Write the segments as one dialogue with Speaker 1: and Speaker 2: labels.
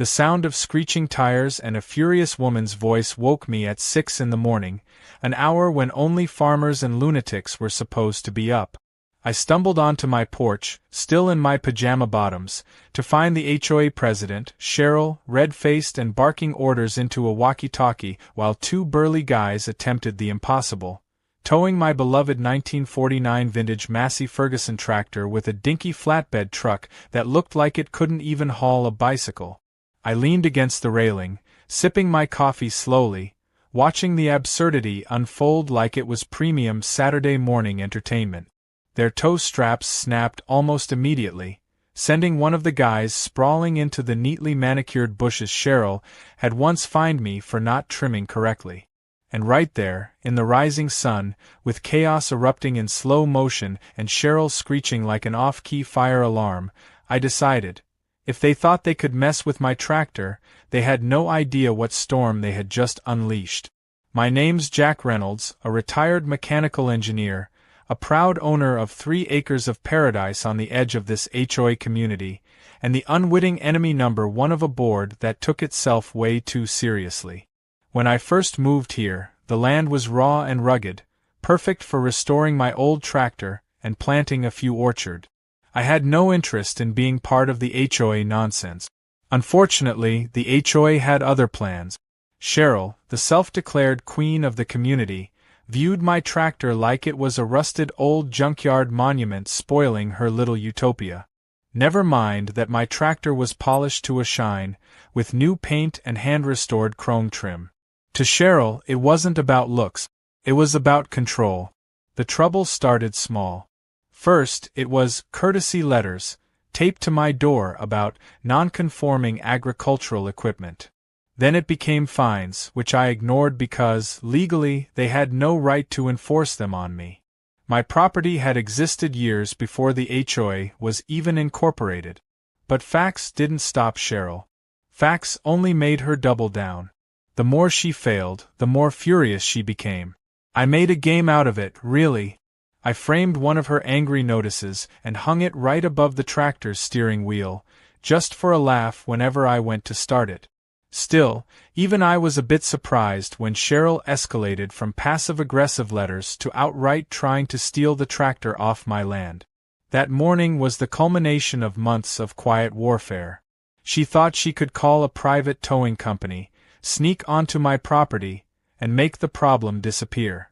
Speaker 1: The sound of screeching tires and a furious woman's voice woke me at 6 in the morning, an hour when only farmers and lunatics were supposed to be up. I stumbled onto my porch, still in my pajama bottoms, to find the HOA president, Cheryl, red-faced and barking orders into a walkie-talkie while two burly guys attempted the impossible, towing my beloved 1949 vintage Massey Ferguson tractor with a dinky flatbed truck that looked like it couldn't even haul a bicycle. I leaned against the railing, sipping my coffee slowly, watching the absurdity unfold like it was premium Saturday morning entertainment. Their tow straps snapped almost immediately, sending one of the guys sprawling into the neatly manicured bushes Cheryl had once fined me for not trimming correctly. And right there, in the rising sun, with chaos erupting in slow motion and Cheryl screeching like an off-key fire alarm, I decided, if they thought they could mess with my tractor, they had no idea what storm they had just unleashed. My name's Jack Reynolds, a retired mechanical engineer, a proud owner of 3 acres of paradise on the edge of this HOA community, and the unwitting enemy number 1 of a board that took itself way too seriously. When I first moved here, the land was raw and rugged, perfect for restoring my old tractor and planting a few orchards. I had no interest in being part of the HOA nonsense. Unfortunately, the HOA had other plans. Cheryl, the self-declared queen of the community, viewed my tractor like it was a rusted old junkyard monument spoiling her little utopia. Never mind that my tractor was polished to a shine, with new paint and hand-restored chrome trim. To Cheryl, it wasn't about looks, it was about control. The trouble started small. First, it was courtesy letters, taped to my door about non-conforming agricultural equipment. Then it became fines, which I ignored because, legally, they had no right to enforce them on me. My property had existed years before the HOA was even incorporated. But facts didn't stop Cheryl. Facts only made her double down. The more she failed, the more furious she became. I made a game out of it, really. I framed one of her angry notices and hung it right above the tractor's steering wheel, just for a laugh whenever I went to start it. Still, even I was a bit surprised when Cheryl escalated from passive-aggressive letters to outright trying to steal the tractor off my land. That morning was the culmination of months of quiet warfare. She thought she could call a private towing company, sneak onto my property, and make the problem disappear.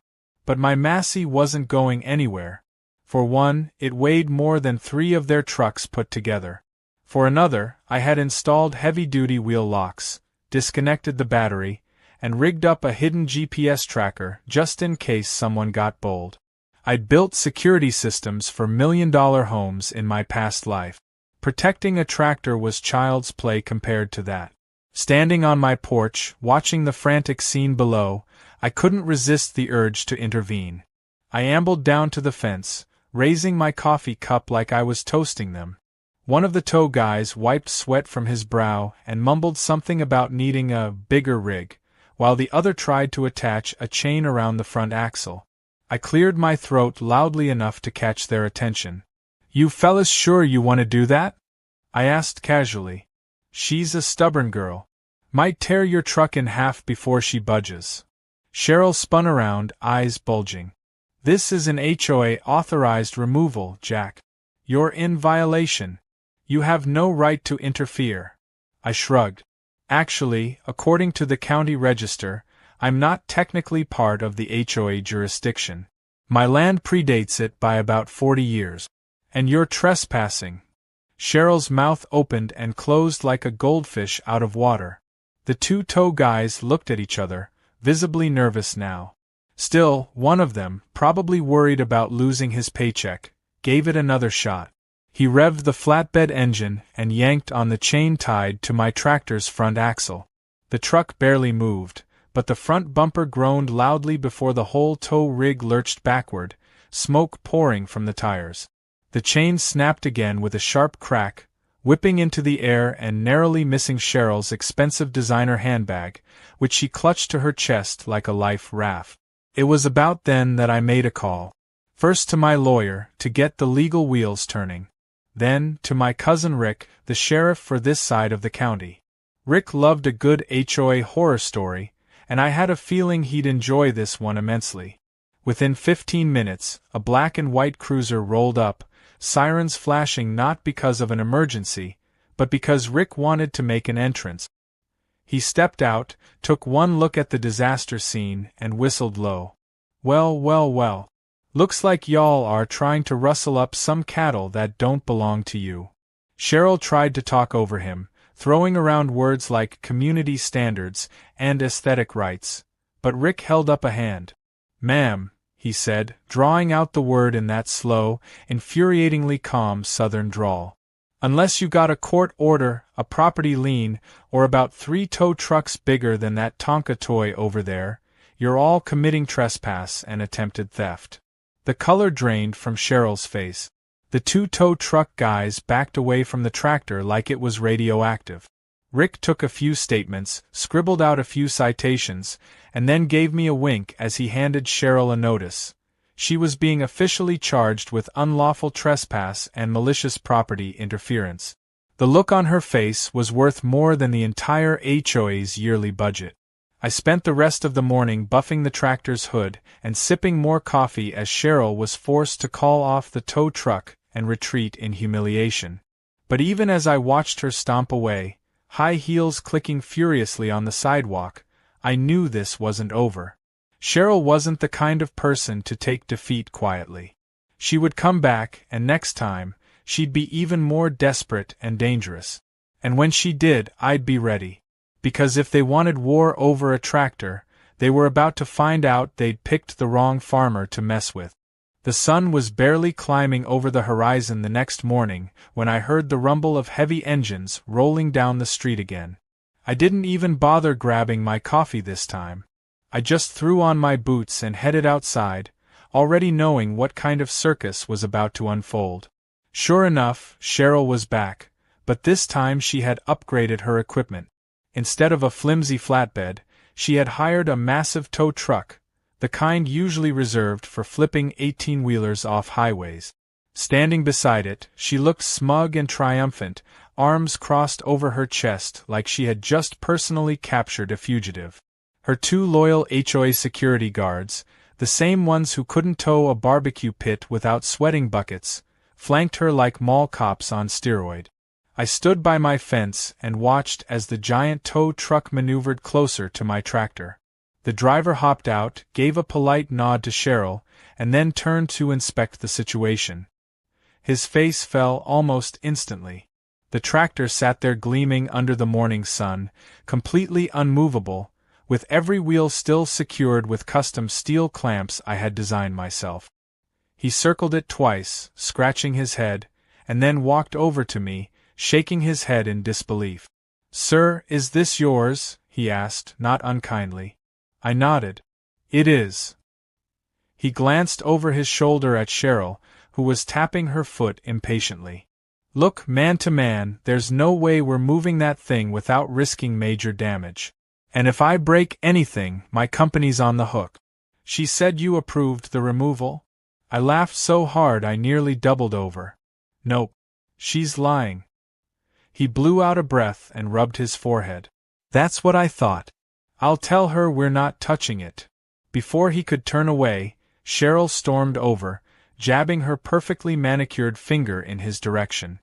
Speaker 1: But my Massey wasn't going anywhere. For one, it weighed more than 3 of their trucks put together. For another, I had installed heavy-duty wheel locks, disconnected the battery, and rigged up a hidden GPS tracker just in case someone got bold. I'd built security systems for million-dollar homes in my past life. Protecting a tractor was child's play compared to that. Standing on my porch, watching the frantic scene below, I couldn't resist the urge to intervene. I ambled down to the fence, raising my coffee cup like I was toasting them. One of the tow guys wiped sweat from his brow and mumbled something about needing a bigger rig, while the other tried to attach a chain around the front axle. I cleared my throat loudly enough to catch their attention. "You fellas sure you want to do that?" I asked casually. "She's a stubborn girl. Might tear your truck in half before she budges." Cheryl spun around, eyes bulging. "This is an HOA-authorized removal, Jack. You're in violation. You have no right to interfere." I shrugged. "Actually, according to the county register, I'm not technically part of the HOA jurisdiction. My land predates it by about 40 years. And you're trespassing." Cheryl's mouth opened and closed like a goldfish out of water. The 2 tow guys looked at each other, visibly nervous now. Still, one of them, probably worried about losing his paycheck, gave it another shot. He revved the flatbed engine and yanked on the chain tied to my tractor's front axle. The truck barely moved, but the front bumper groaned loudly before the whole tow rig lurched backward, smoke pouring from the tires. The chain snapped again with a sharp crack, whipping into the air and narrowly missing Cheryl's expensive designer handbag, which she clutched to her chest like a life raft. It was about then that I made a call. First to my lawyer, to get the legal wheels turning. Then to my cousin Rick, the sheriff for this side of the county. Rick loved a good HOA horror story, and I had a feeling he'd enjoy this one immensely. Within 15 minutes, a black and white cruiser rolled up, sirens flashing not because of an emergency, but because Rick wanted to make an entrance. He stepped out, took one look at the disaster scene, and whistled low. Well, well, well. Looks like y'all are trying to rustle up some cattle that don't belong to you. Cheryl tried to talk over him, throwing around words like community standards and aesthetic rights, but Rick held up a hand. Ma'am, he said, drawing out the word in that slow, infuriatingly calm southern drawl. Unless you got a court order, a property lien, or about 3 tow trucks bigger than that Tonka toy over there, you're all committing trespass and attempted theft. The color drained from Cheryl's face. The 2 tow truck guys backed away from the tractor like it was radioactive. Rick took a few statements, scribbled out a few citations, and then gave me a wink as he handed Cheryl a notice. She was being officially charged with unlawful trespass and malicious property interference. The look on her face was worth more than the entire HOA's yearly budget. I spent the rest of the morning buffing the tractor's hood and sipping more coffee as Cheryl was forced to call off the tow truck and retreat in humiliation. But even as I watched her stomp away, high heels clicking furiously on the sidewalk, I knew this wasn't over. Cheryl wasn't the kind of person to take defeat quietly. She would come back, and next time, she'd be even more desperate and dangerous. And when she did, I'd be ready. Because if they wanted war over a tractor, they were about to find out they'd picked the wrong farmer to mess with. The sun was barely climbing over the horizon the next morning when I heard the rumble of heavy engines rolling down the street again. I didn't even bother grabbing my coffee this time. I just threw on my boots and headed outside, already knowing what kind of circus was about to unfold. Sure enough, Cheryl was back, but this time she had upgraded her equipment. Instead of a flimsy flatbed, she had hired a massive tow truck, the kind usually reserved for flipping 18-wheelers off highways. Standing beside it, she looked smug and triumphant, arms crossed over her chest like she had just personally captured a fugitive. Her 2 loyal HOA security guards, the same ones who couldn't tow a barbecue pit without sweating buckets, flanked her like mall cops on steroid. I stood by my fence and watched as the giant tow truck maneuvered closer to my tractor. The driver hopped out, gave a polite nod to Cheryl, and then turned to inspect the situation. His face fell almost instantly. The tractor sat there gleaming under the morning sun, completely unmovable, with every wheel still secured with custom steel clamps I had designed myself. He circled it twice, scratching his head, and then walked over to me, shaking his head in disbelief. "Sir, is this yours?" he asked, not unkindly. I nodded. "It is." He glanced over his shoulder at Cheryl, who was tapping her foot impatiently. "Look, man to man, there's no way we're moving that thing without risking major damage. And if I break anything, my company's on the hook." "She said you approved the removal?" I laughed so hard I nearly doubled over. "Nope. She's lying." He blew out a breath and rubbed his forehead. "That's what I thought. I'll tell her we're not touching it." Before he could turn away, Cheryl stormed over, jabbing her perfectly manicured finger in his direction.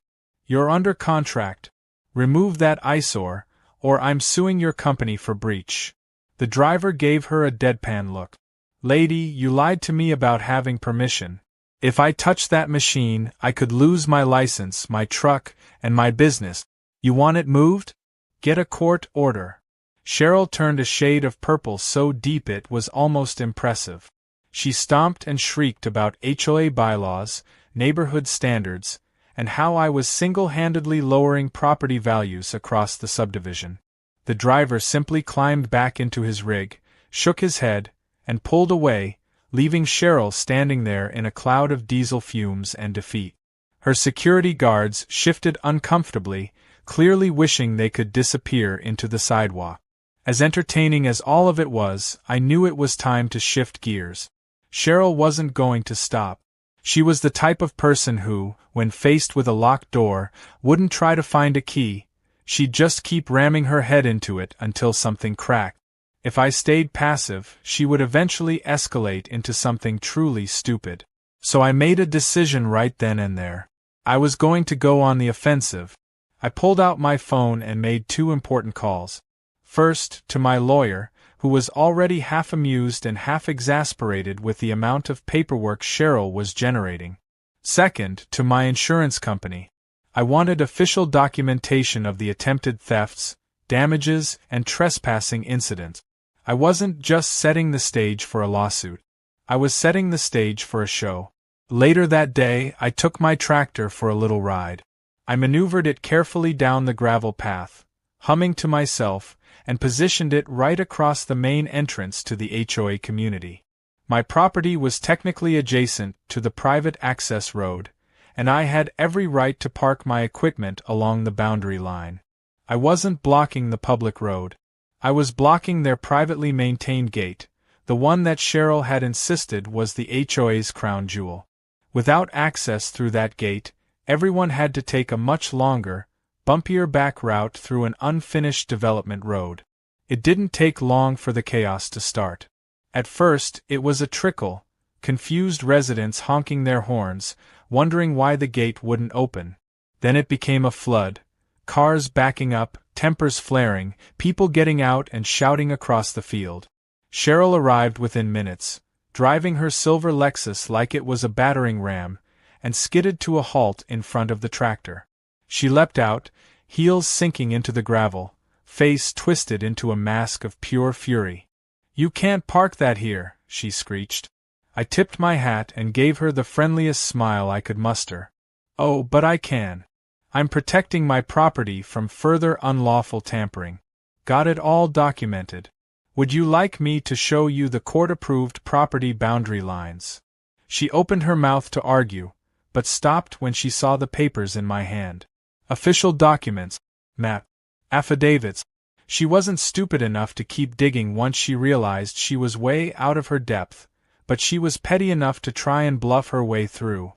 Speaker 1: "You're under contract. Remove that eyesore, or I'm suing your company for breach." The driver gave her a deadpan look. "Lady, you lied to me about having permission. If I touched that machine, I could lose my license, my truck, and my business. You want it moved? Get a court order." Cheryl turned a shade of purple so deep it was almost impressive. She stomped and shrieked about HOA bylaws, neighborhood standards, and how I was single-handedly lowering property values across the subdivision. The driver simply climbed back into his rig, shook his head, and pulled away, leaving Cheryl standing there in a cloud of diesel fumes and defeat. Her security guards shifted uncomfortably, clearly wishing they could disappear into the sidewalk. As entertaining as all of it was, I knew it was time to shift gears. Cheryl wasn't going to stop. She was the type of person who, when faced with a locked door, wouldn't try to find a key. She'd just keep ramming her head into it until something cracked. If I stayed passive, she would eventually escalate into something truly stupid. So I made a decision right then and there. I was going to go on the offensive. I pulled out my phone and made 2 important calls. First, to my lawyer, who was already half amused and half exasperated with the amount of paperwork Cheryl was generating. Second, to my insurance company. I wanted official documentation of the attempted thefts, damages, and trespassing incidents. I wasn't just setting the stage for a lawsuit. I was setting the stage for a show. Later that day, I took my tractor for a little ride. I maneuvered it carefully down the gravel path, humming to myself, and positioned it right across the main entrance to the HOA community. My property was technically adjacent to the private access road, and I had every right to park my equipment along the boundary line. I wasn't blocking the public road. I was blocking their privately maintained gate, the one that Cheryl had insisted was the HOA's crown jewel. Without access through that gate, everyone had to take a much longer, bumpier back route through an unfinished development road. It didn't take long for the chaos to start. At first, it was a trickle, confused residents honking their horns, wondering why the gate wouldn't open. Then it became a flood, cars backing up, tempers flaring, people getting out and shouting across the field. Cheryl arrived within minutes, driving her silver Lexus like it was a battering ram, and skidded to a halt in front of the tractor. She leapt out, heels sinking into the gravel, face twisted into a mask of pure fury. "You can't park that here," she screeched. I tipped my hat and gave her the friendliest smile I could muster. "Oh, but I can. I'm protecting my property from further unlawful tampering. Got it all documented. Would you like me to show you the court-approved property boundary lines?" She opened her mouth to argue, but stopped when she saw the papers in my hand. Official documents, map, affidavits. She wasn't stupid enough to keep digging once she realized she was way out of her depth, but she was petty enough to try and bluff her way through.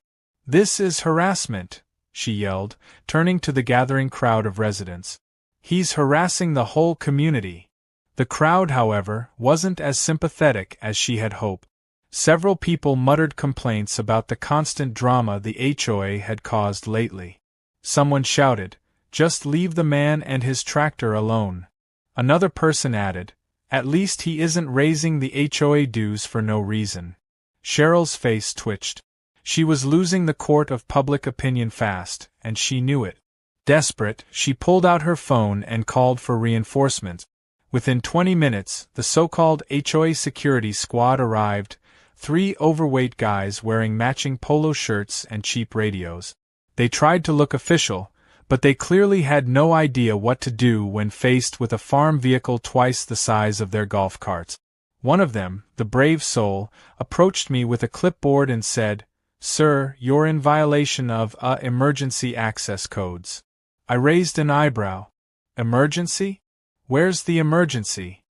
Speaker 1: "This is harassment," she yelled, turning to the gathering crowd of residents. "He's harassing the whole community." The crowd, however, wasn't as sympathetic as she had hoped. Several people muttered complaints about the constant drama the HOA had caused lately. Someone shouted, "Just leave the man and his tractor alone." Another person added, "At least he isn't raising the HOA dues for no reason." Cheryl's face twitched. She was losing the court of public opinion fast, and she knew it. Desperate, she pulled out her phone and called for reinforcements. Within 20 minutes, the so-called HOA security squad arrived, 3 overweight guys wearing matching polo shirts and cheap radios. They tried to look official, but they clearly had no idea what to do when faced with a farm vehicle twice the size of their golf carts. One of them, the brave soul, approached me with a clipboard and said, "Sir, you're in violation of emergency access codes." I raised an eyebrow. "Emergency? Where's the emergency?"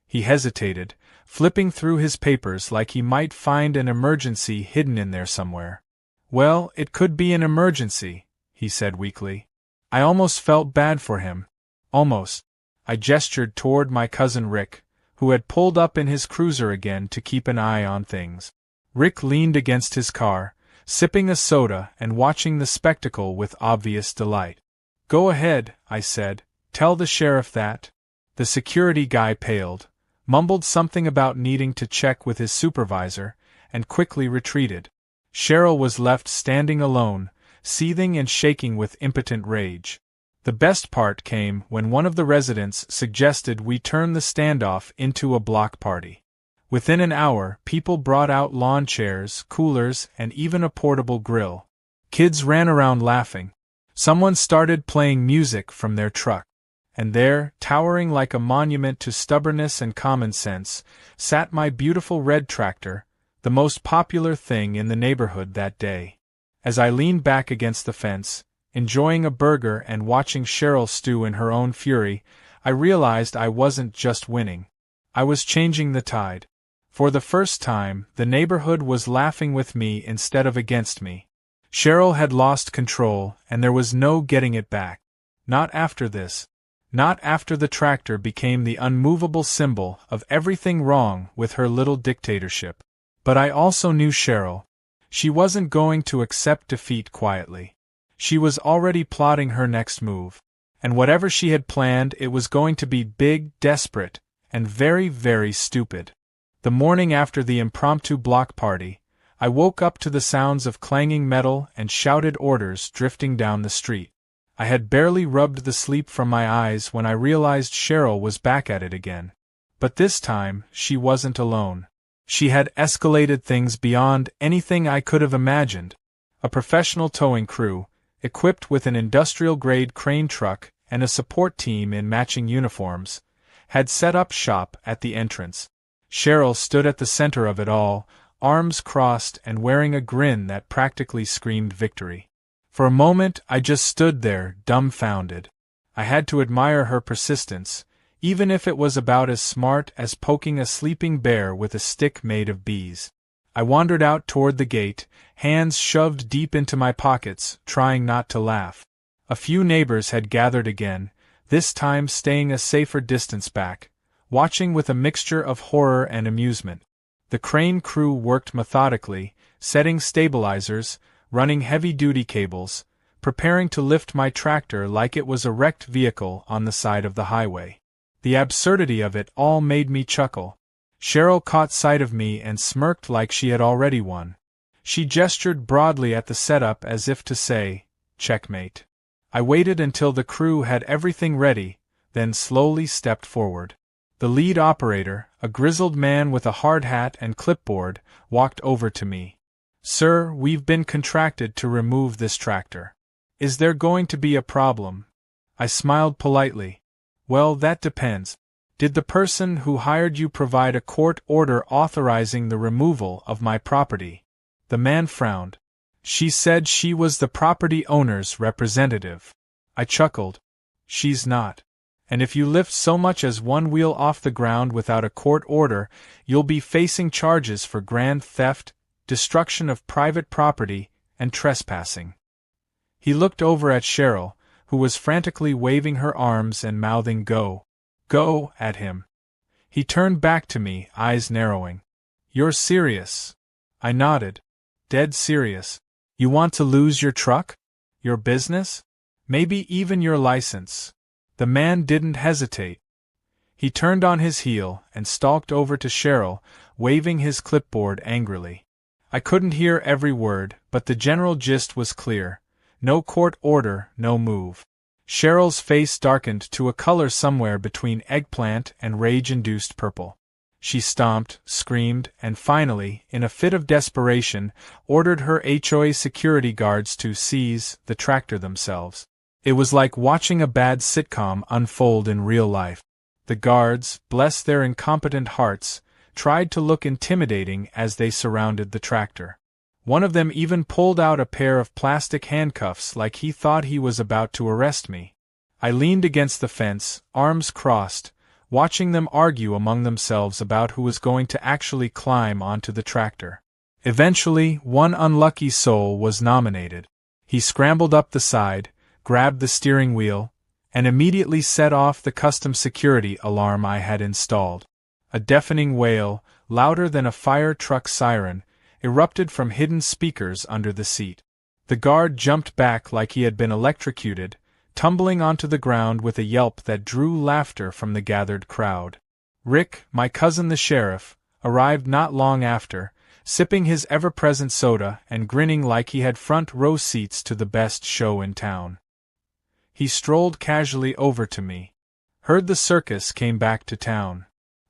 Speaker 1: He hesitated, flipping through his papers like he might find an emergency hidden in there somewhere. "Well, it could be an emergency," he said weakly. I almost felt bad for him. Almost. I gestured toward my cousin Rick, who had pulled up in his cruiser again to keep an eye on things. Rick leaned against his car, sipping a soda and watching the spectacle with obvious delight. "Go ahead," I said. "Tell the sheriff that." The security guy paled, mumbled something about needing to check with his supervisor, and quickly retreated. Cheryl was left standing alone, seething and shaking with impotent rage. The best part came when one of the residents suggested we turn the standoff into a block party. Within an hour, people brought out lawn chairs, coolers, and even a portable grill. Kids ran around laughing. Someone started playing music from their truck. And there, towering like a monument to stubbornness and common sense, sat my beautiful red tractor, the most popular thing in the neighborhood that day. As I leaned back against the fence, enjoying a burger and watching Cheryl stew in her own fury, I realized I wasn't just winning. I was changing the tide. For the first time, the neighborhood was laughing with me instead of against me. Cheryl had lost control, and there was no getting it back. Not after this. Not after the tractor became the unmovable symbol of everything wrong with her little dictatorship. But I also knew Cheryl. She wasn't going to accept defeat quietly. She was already plotting her next move. And whatever she had planned, it was going to be big, desperate, and very, very stupid. The morning after the impromptu block party, I woke up to the sounds of clanging metal and shouted orders drifting down the street. I had barely rubbed the sleep from my eyes when I realized Cheryl was back at it again. But this time, she wasn't alone. She had escalated things beyond anything I could have imagined. A professional towing crew, equipped with an industrial-grade crane truck and a support team in matching uniforms, had set up shop at the entrance. Cheryl stood at the center of it all, arms crossed and wearing a grin that practically screamed victory. For a moment I just stood there, dumbfounded. I had to admire her persistence, even if it was about as smart as poking a sleeping bear with a stick made of bees. I wandered out toward the gate, hands shoved deep into my pockets, trying not to laugh. A few neighbors had gathered again, this time staying a safer distance back, watching with a mixture of horror and amusement. The crane crew worked methodically, setting stabilizers, running heavy-duty cables, preparing to lift my tractor like it was a wrecked vehicle on the side of the highway. The absurdity of it all made me chuckle. Cheryl caught sight of me and smirked like she had already won. She gestured broadly at the setup as if to say, "Checkmate." I waited until the crew had everything ready, then slowly stepped forward. The lead operator, a grizzled man with a hard hat and clipboard, walked over to me. "Sir, we've been contracted to remove this tractor. Is there going to be a problem?" I smiled politely. "Well, that depends. Did the person who hired you provide a court order authorizing the removal of my property?" The man frowned. "She said she was the property owner's representative." I chuckled. "She's not. And if you lift so much as one wheel off the ground without a court order, you'll be facing charges for grand theft, destruction of private property, and trespassing." He looked over at Cheryl, who was frantically waving her arms and mouthing "Go! Go!" at him. He turned back to me, eyes narrowing. "You're serious?" I nodded. "Dead serious. You want to lose your truck? Your business? Maybe even your license?" The man didn't hesitate. He turned on his heel and stalked over to Cheryl, waving his clipboard angrily. I couldn't hear every word, but the general gist was clear. No court order, no move. Cheryl's face darkened to a color somewhere between eggplant and rage-induced purple. She stomped, screamed, and finally, in a fit of desperation, ordered her HOA security guards to seize the tractor themselves. It was like watching a bad sitcom unfold in real life. The guards, bless their incompetent hearts, tried to look intimidating as they surrounded the tractor. One of them even pulled out a pair of plastic handcuffs like he thought he was about to arrest me. I leaned against the fence, arms crossed, watching them argue among themselves about who was going to actually climb onto the tractor. Eventually, one unlucky soul was nominated. He scrambled up the side, grabbed the steering wheel, and immediately set off the custom security alarm I had installed. A deafening wail, louder than a fire truck siren, erupted from hidden speakers under the seat. The guard jumped back like he had been electrocuted, tumbling onto the ground with a yelp that drew laughter from the gathered crowd. Rick, my cousin the sheriff, arrived not long after, sipping his ever-present soda and grinning like he had front-row seats to the best show in town. He strolled casually over to me. "Heard the circus came back to town."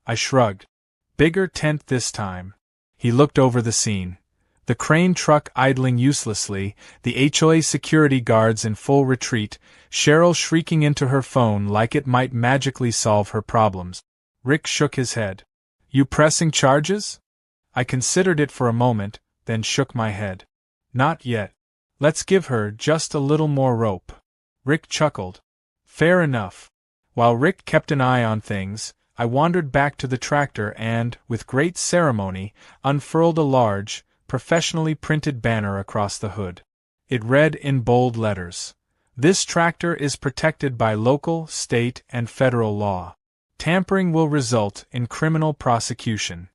Speaker 1: I shrugged. "Bigger tent this time." He looked over the scene. The crane truck idling uselessly, the HOA security guards in full retreat, Cheryl shrieking into her phone like it might magically solve her problems. Rick shook his head. "You pressing charges?" I considered it for a moment, then shook my head. "Not yet. Let's give her just a little more rope." Rick chuckled. "Fair enough." While Rick kept an eye on things, I wandered back to the tractor and, with great ceremony, unfurled a large, professionally printed banner across the hood. It read in bold letters, This tractor is protected by local, state, and federal law. Tampering will result in criminal prosecution."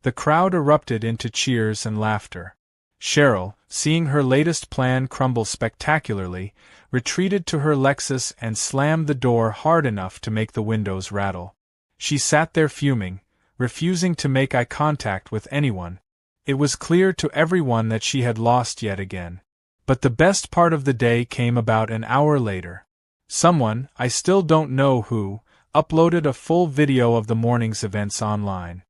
Speaker 1: The crowd erupted into cheers and laughter. Cheryl, seeing her latest plan crumble spectacularly, retreated to her Lexus and slammed the door hard enough to make the windows rattle. She sat there fuming, refusing to make eye contact with anyone. It was clear to everyone that she had lost yet again. But the best part of the day came about an hour later. Someone, I still don't know who, uploaded a full video of the morning's events online.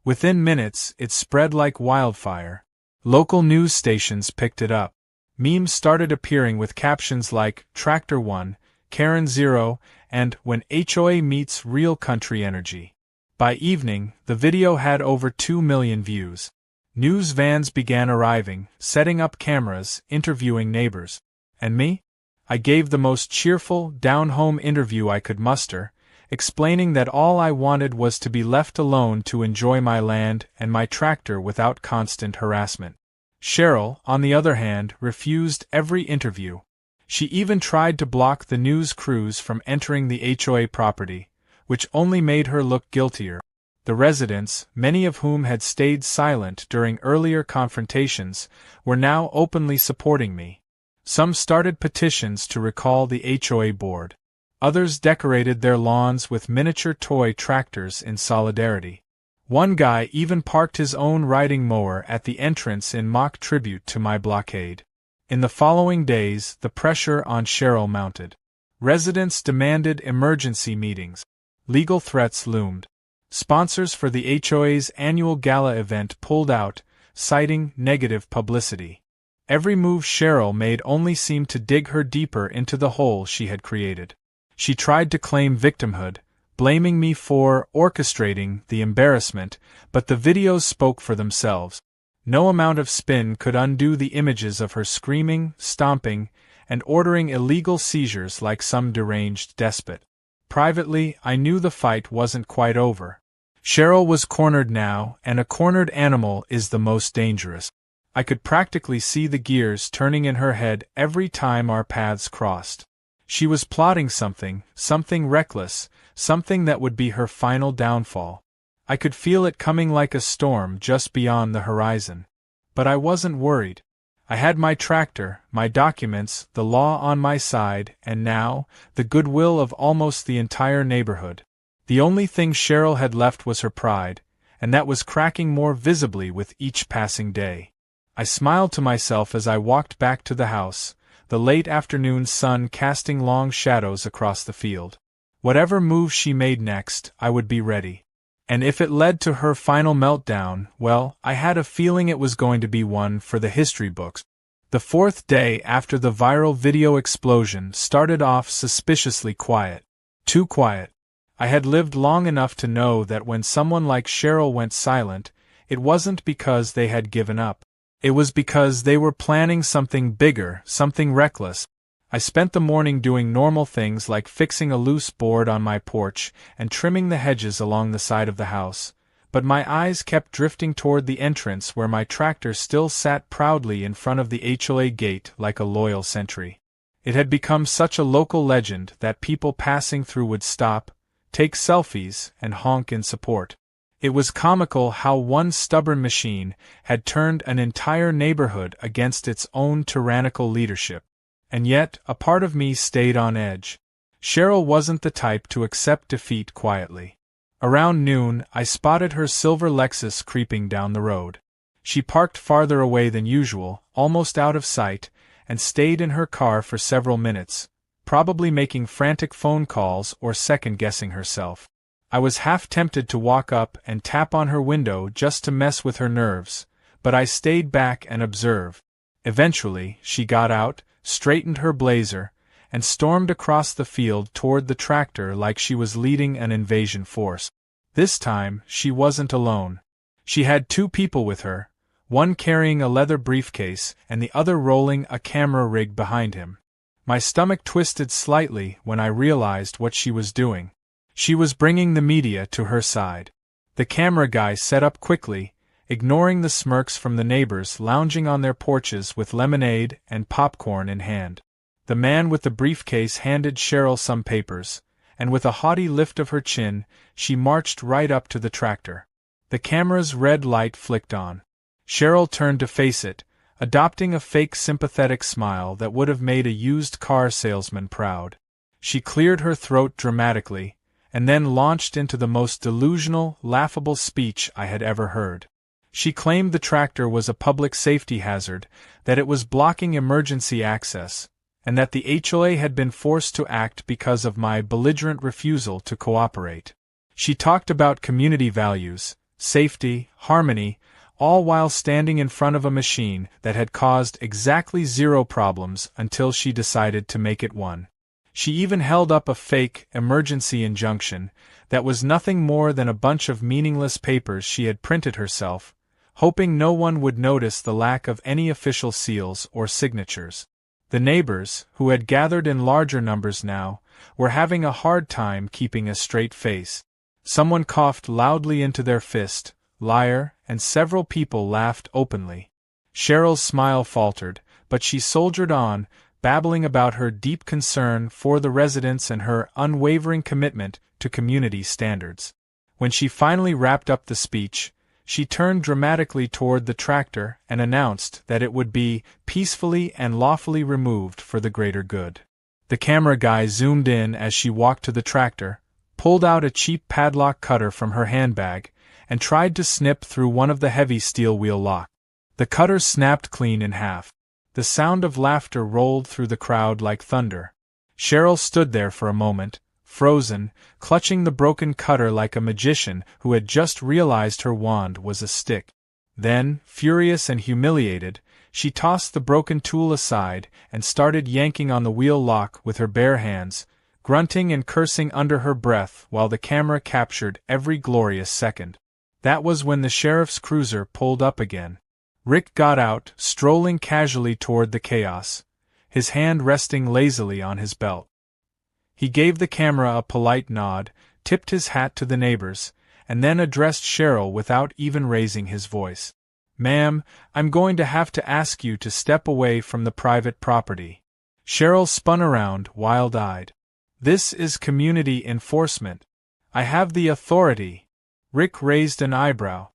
Speaker 1: Within minutes, it spread like wildfire. Local news stations picked it up. Memes started appearing with captions like "Tractor 1, Karen 0, and "When HOA meets real country energy." By evening, the video had over 2 million views. News vans began arriving, setting up cameras, interviewing neighbors. And me? I gave the most cheerful, down-home interview I could muster, explaining that all I wanted was to be left alone to enjoy my land and my tractor without constant harassment. Cheryl, on the other hand, refused every interview. She even tried to block the news crews from entering the HOA property, which only made her look guiltier. The residents, many of whom had stayed silent during earlier confrontations, were now openly supporting me. Some started petitions to recall the HOA board. Others decorated their lawns with miniature toy tractors in solidarity. One guy even parked his own riding mower at the entrance in mock tribute to my blockade. In the following days, the pressure on Cheryl mounted. Residents demanded emergency meetings. Legal threats loomed. Sponsors for the HOA's annual gala event pulled out, citing negative publicity. Every move Cheryl made only seemed to dig her deeper into the hole she had created. She tried to claim victimhood, blaming me for orchestrating the embarrassment, but the videos spoke for themselves. No amount of spin could undo the images of her screaming, stomping, and ordering illegal seizures like some deranged despot. Privately, I knew the fight wasn't quite over. Cheryl was cornered now, and a cornered animal is the most dangerous. I could practically see the gears turning in her head every time our paths crossed. She was plotting something reckless, something that would be her final downfall. I could feel it coming like a storm just beyond the horizon. But I wasn't worried. I had my tractor, my documents, the law on my side, and now, the goodwill of almost the entire neighborhood. The only thing Cheryl had left was her pride, and that was cracking more visibly with each passing day. I smiled to myself as I walked back to the house, the late afternoon sun casting long shadows across the field. Whatever move she made next, I would be ready. And if it led to her final meltdown, well, I had a feeling it was going to be one for the history books. The fourth day after the viral video explosion started off suspiciously quiet. Too quiet. I had lived long enough to know that when someone like Cheryl went silent, it wasn't because they had given up. It was because they were planning something bigger, something reckless. I spent the morning doing normal things like fixing a loose board on my porch and trimming the hedges along the side of the house, but my eyes kept drifting toward the entrance where my tractor still sat proudly in front of the HOA gate like a loyal sentry. It had become such a local legend that people passing through would stop, take selfies, and honk in support. It was comical how one stubborn machine had turned an entire neighborhood against its own tyrannical leadership. And yet, a part of me stayed on edge. Cheryl wasn't the type to accept defeat quietly. Around noon, I spotted her silver Lexus creeping down the road. She parked farther away than usual, almost out of sight, and stayed in her car for several minutes, probably making frantic phone calls or second-guessing herself. I was half tempted to walk up and tap on her window just to mess with her nerves, but I stayed back and observed. Eventually, she got out, straightened her blazer, and stormed across the field toward the tractor like she was leading an invasion force. This time, she wasn't alone. She had 2 people with her, one carrying a leather briefcase and the other rolling a camera rig behind him. My stomach twisted slightly when I realized what she was doing. She was bringing the media to her side. The camera guy set up quickly, ignoring the smirks from the neighbors lounging on their porches with lemonade and popcorn in hand. The man with the briefcase handed Cheryl some papers, and with a haughty lift of her chin, she marched right up to the tractor. The camera's red light flicked on. Cheryl turned to face it, adopting a fake sympathetic smile that would have made a used car salesman proud. She cleared her throat dramatically, and then launched into the most delusional, laughable speech I had ever heard. She claimed the tractor was a public safety hazard, that it was blocking emergency access, and that the HOA had been forced to act because of my belligerent refusal to cooperate. She talked about community values, safety, harmony, all while standing in front of a machine that had caused exactly 0 problems until she decided to make it one. She even held up a fake emergency injunction that was nothing more than a bunch of meaningless papers she had printed herself, hoping no one would notice the lack of any official seals or signatures. The neighbors, who had gathered in larger numbers now, were having a hard time keeping a straight face. Someone coughed loudly into their fist, "Liar," and several people laughed openly. Cheryl's smile faltered, but she soldiered on, babbling about her deep concern for the residents and her unwavering commitment to community standards. When she finally wrapped up the speech, she turned dramatically toward the tractor and announced that it would be peacefully and lawfully removed for the greater good. The camera guy zoomed in as she walked to the tractor, pulled out a cheap padlock cutter from her handbag, and tried to snip through one of the heavy steel wheel locks. The cutter snapped clean in half. The sound of laughter rolled through the crowd like thunder. Cheryl stood there for a moment, frozen, clutching the broken cutter like a magician who had just realized her wand was a stick. Then, furious and humiliated, she tossed the broken tool aside and started yanking on the wheel lock with her bare hands, grunting and cursing under her breath while the camera captured every glorious second. That was when the sheriff's cruiser pulled up again. Rick got out, strolling casually toward the chaos, his hand resting lazily on his belt. He gave the camera a polite nod, tipped his hat to the neighbors, and then addressed Cheryl without even raising his voice. "Ma'am, I'm going to have to ask you to step away from the private property." Cheryl spun around, wild-eyed. "This is community enforcement. I have the authority." Rick raised an eyebrow.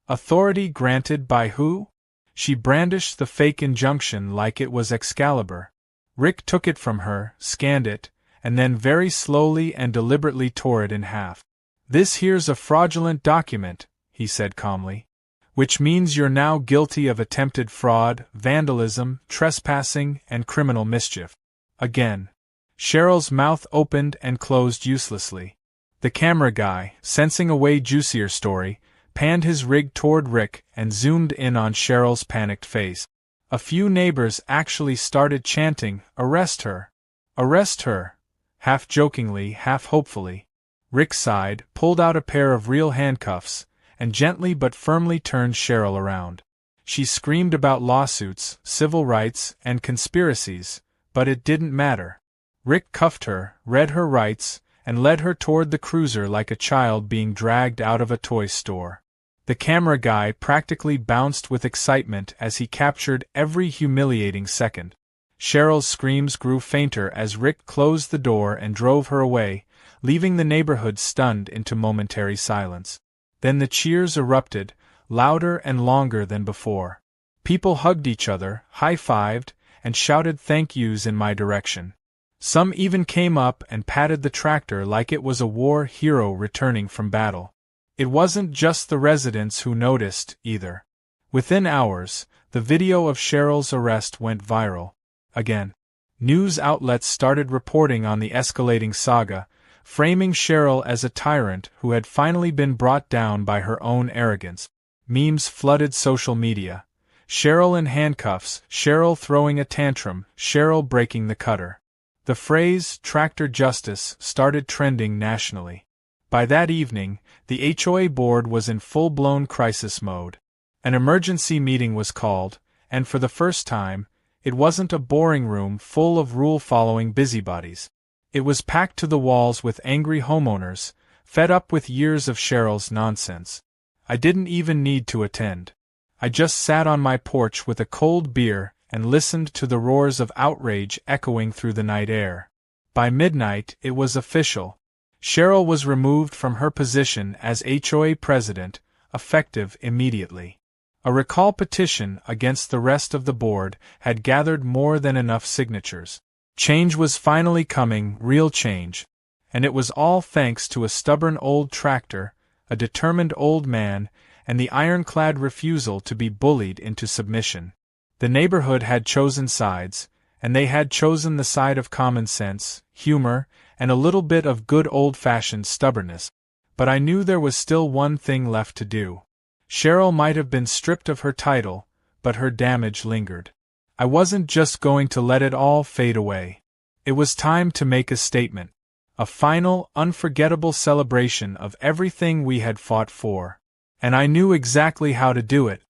Speaker 1: "Authority granted by who?" She brandished the fake injunction like it was Excalibur. Rick took it from her, scanned it, and then very slowly and deliberately tore it in half. "This here's a fraudulent document," he said calmly. "Which means you're now guilty of attempted fraud, vandalism, trespassing, and criminal mischief." Again. Cheryl's mouth opened and closed uselessly. The camera guy, sensing a way juicier story, panned his rig toward Rick and zoomed in on Cheryl's panicked face. A few neighbors actually started chanting, "Arrest her! Arrest her!" half jokingly, half hopefully. Rick sighed, pulled out a pair of real handcuffs, and gently but firmly turned Cheryl around. She screamed about lawsuits, civil rights, and conspiracies, but it didn't matter. Rick cuffed her, read her rights, and led her toward the cruiser like a child being dragged out of a toy store. The camera guy practically bounced with excitement as he captured every humiliating second. Cheryl's screams grew fainter as Rick closed the door and drove her away, leaving the neighborhood stunned into momentary silence. Then the cheers erupted, louder and longer than before. People hugged each other, high-fived, and shouted thank yous in my direction. Some even came up and patted the tractor like it was a war hero returning from battle. It wasn't just the residents who noticed, either. Within hours, the video of Cheryl's arrest went viral. Again. News outlets started reporting on the escalating saga, framing Cheryl as a tyrant who had finally been brought down by her own arrogance. Memes flooded social media. Cheryl in handcuffs, Cheryl throwing a tantrum, Cheryl breaking the cutter. The phrase, "tractor justice," started trending nationally. By that evening, the HOA board was in full-blown crisis mode. An emergency meeting was called, and for the first time, it wasn't a boring room full of rule-following busybodies. It was packed to the walls with angry homeowners, fed up with years of Cheryl's nonsense. I didn't even need to attend. I just sat on my porch with a cold beer and listened to the roars of outrage echoing through the night air. By midnight, it was official. Cheryl was removed from her position as HOA president, effective immediately. A recall petition against the rest of the board had gathered more than enough signatures. Change was finally coming, real change. And it was all thanks to a stubborn old tractor, a determined old man, and the ironclad refusal to be bullied into submission. The neighborhood had chosen sides, and they had chosen the side of common sense, humor, and a little bit of good old-fashioned stubbornness. But I knew there was still one thing left to do. Cheryl might have been stripped of her title, but her damage lingered. I wasn't just going to let it all fade away. It was time to make a statement. A final, unforgettable celebration of everything we had fought for. And I knew exactly how to do it.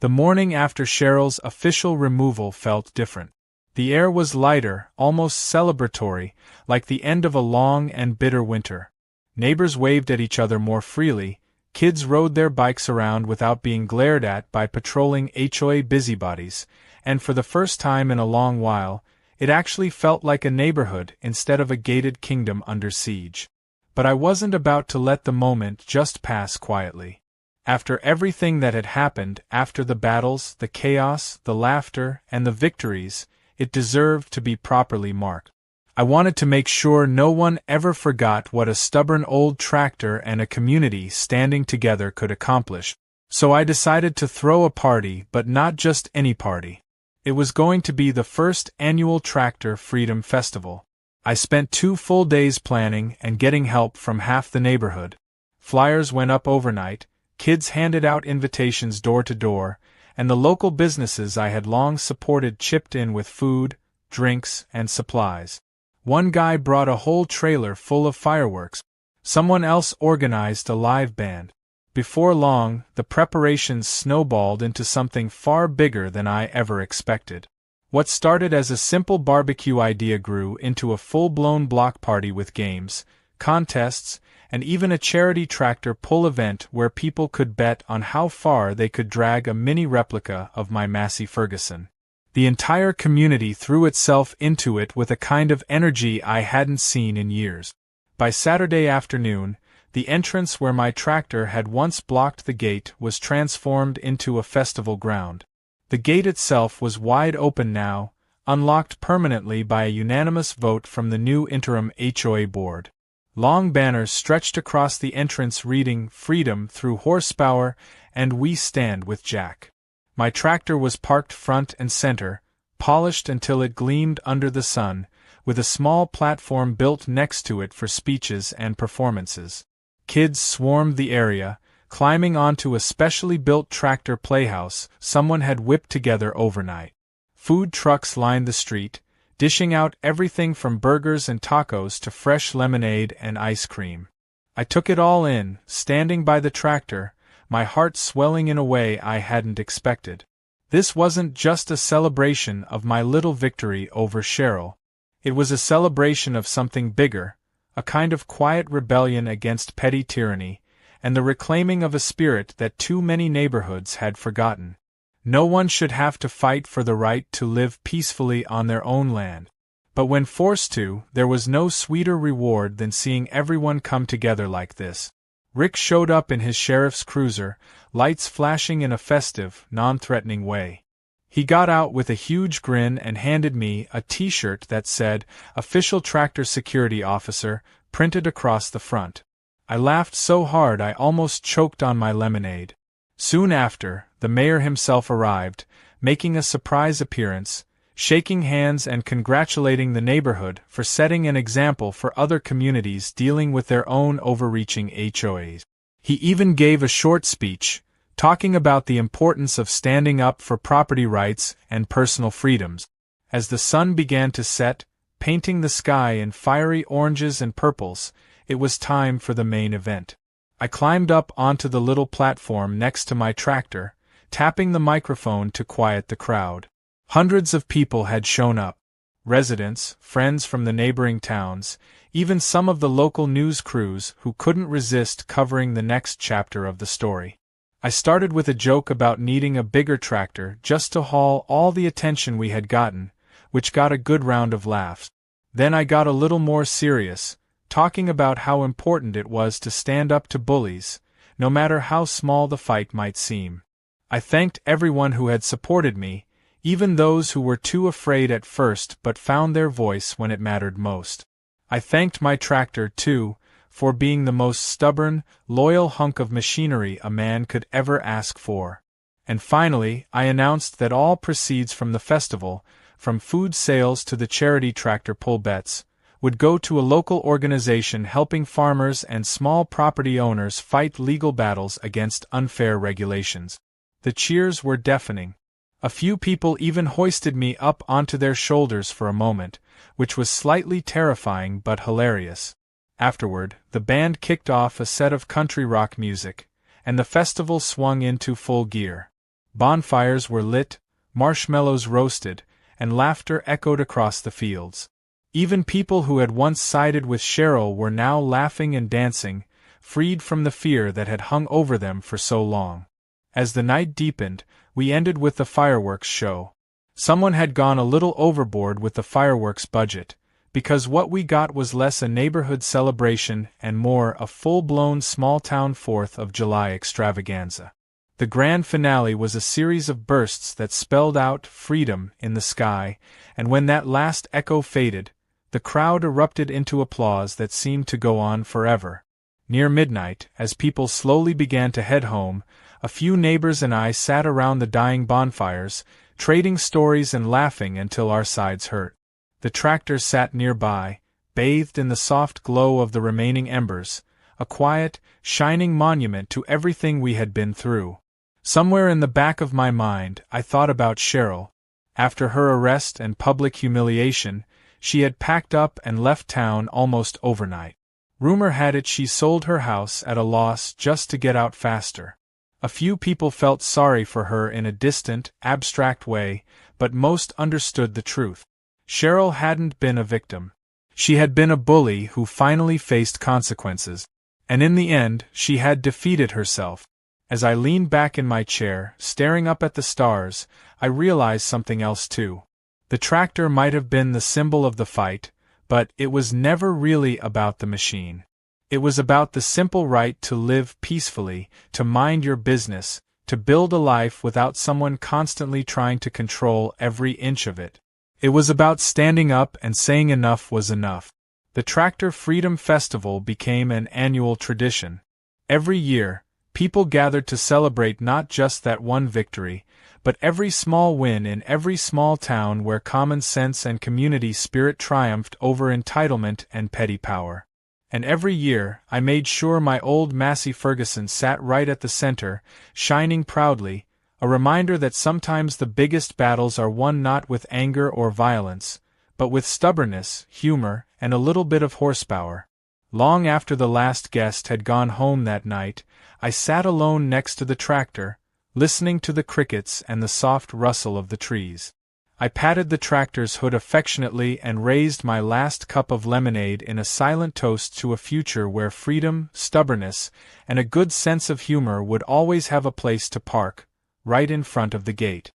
Speaker 1: The morning after Cheryl's official removal felt different. The air was lighter, almost celebratory, like the end of a long and bitter winter. Neighbors waved at each other more freely, kids rode their bikes around without being glared at by patrolling HOA busybodies, and for the first time in a long while, it actually felt like a neighborhood instead of a gated kingdom under siege. But I wasn't about to let the moment just pass quietly. After everything that had happened, after the battles, the chaos, the laughter, and the victories, it deserved to be properly marked. I wanted to make sure no one ever forgot what a stubborn old tractor and a community standing together could accomplish. So I decided to throw a party, but not just any party. It was going to be the first annual Tractor Freedom Festival. I spent 2 full days planning and getting help from half the neighborhood. Flyers went up overnight, kids handed out invitations door to door, and the local businesses I had long supported chipped in with food, drinks, and supplies. One guy brought a whole trailer full of fireworks. Someone else organized a live band. Before long, the preparations snowballed into something far bigger than I ever expected. What started as a simple barbecue idea grew into a full-blown block party with games, contests, and even a charity tractor pull event where people could bet on how far they could drag a mini replica of my Massey Ferguson. The entire community threw itself into it with a kind of energy I hadn't seen in years. By Saturday afternoon, the entrance where my tractor had once blocked the gate was transformed into a festival ground. The gate itself was wide open now, unlocked permanently by a unanimous vote from the new interim HOA board. Long banners stretched across the entrance reading "Freedom through Horsepower" and "We Stand with Jack." My tractor was parked front and center, polished until it gleamed under the sun, with a small platform built next to it for speeches and performances. Kids swarmed the area, climbing onto a specially built tractor playhouse someone had whipped together overnight. Food trucks lined the street, dishing out everything from burgers and tacos to fresh lemonade and ice cream. I took it all in, standing by the tractor, my heart swelling in a way I hadn't expected. This wasn't just a celebration of my little victory over Cheryl. It was a celebration of something bigger, a kind of quiet rebellion against petty tyranny, and the reclaiming of a spirit that too many neighborhoods had forgotten. No one should have to fight for the right to live peacefully on their own land. But when forced to, there was no sweeter reward than seeing everyone come together like this. Rick showed up in his sheriff's cruiser, lights flashing in a festive, non-threatening way. He got out with a huge grin and handed me a T-shirt that said, "Official Tractor Security Officer," printed across the front. I laughed so hard I almost choked on my lemonade. Soon after, the mayor himself arrived, making a surprise appearance, shaking hands and congratulating the neighborhood for setting an example for other communities dealing with their own overreaching HOAs. He even gave a short speech, talking about the importance of standing up for property rights and personal freedoms. As the sun began to set, painting the sky in fiery oranges and purples, it was time for the main event. I climbed up onto the little platform next to my tractor, tapping the microphone to quiet the crowd. Hundreds of people had shown up. Residents, friends from the neighboring towns, even some of the local news crews who couldn't resist covering the next chapter of the story. I started with a joke about needing a bigger tractor just to haul all the attention we had gotten, which got a good round of laughs. Then I got a little more serious, talking about how important it was to stand up to bullies, no matter how small the fight might seem. I thanked everyone who had supported me, even those who were too afraid at first but found their voice when it mattered most. I thanked my tractor, too, for being the most stubborn, loyal hunk of machinery a man could ever ask for. And finally, I announced that all proceeds from the festival, from food sales to the charity tractor pull bets, would go to a local organization helping farmers and small property owners fight legal battles against unfair regulations. The cheers were deafening. A few people even hoisted me up onto their shoulders for a moment, which was slightly terrifying but hilarious. Afterward, the band kicked off a set of country rock music, and the festival swung into full gear. Bonfires were lit, marshmallows roasted, and laughter echoed across the fields. Even people who had once sided with Cheryl were now laughing and dancing, freed from the fear that had hung over them for so long. As the night deepened, we ended with the fireworks show. Someone had gone a little overboard with the fireworks budget, because what we got was less a neighborhood celebration and more a full-blown small-town 4th of July extravaganza. The grand finale was a series of bursts that spelled out freedom in the sky, and when that last echo faded, the crowd erupted into applause that seemed to go on forever. Near midnight, as people slowly began to head home, a few neighbors and I sat around the dying bonfires, trading stories and laughing until our sides hurt. The tractor sat nearby, bathed in the soft glow of the remaining embers, a quiet, shining monument to everything we had been through. Somewhere in the back of my mind, I thought about Cheryl. After her arrest and public humiliation, she had packed up and left town almost overnight. Rumor had it she sold her house at a loss just to get out faster. A few people felt sorry for her in a distant, abstract way, but most understood the truth. Cheryl hadn't been a victim. She had been a bully who finally faced consequences. And in the end, she had defeated herself. As I leaned back in my chair, staring up at the stars, I realized something else too. The tractor might have been the symbol of the fight, but it was never really about the machine. It was about the simple right to live peacefully, to mind your business, to build a life without someone constantly trying to control every inch of it. It was about standing up and saying enough was enough. The Tractor Freedom Festival became an annual tradition. Every year, people gathered to celebrate not just that one victory, but every small win in every small town where common sense and community spirit triumphed over entitlement and petty power. And every year, I made sure my old Massey Ferguson sat right at the center, shining proudly, a reminder that sometimes the biggest battles are won not with anger or violence, but with stubbornness, humor, and a little bit of horsepower. Long after the last guest had gone home that night, I sat alone next to the tractor, listening to the crickets and the soft rustle of the trees. I patted the tractor's hood affectionately and raised my last cup of lemonade in a silent toast to a future where freedom, stubbornness, and a good sense of humor would always have a place to park, right in front of the gate.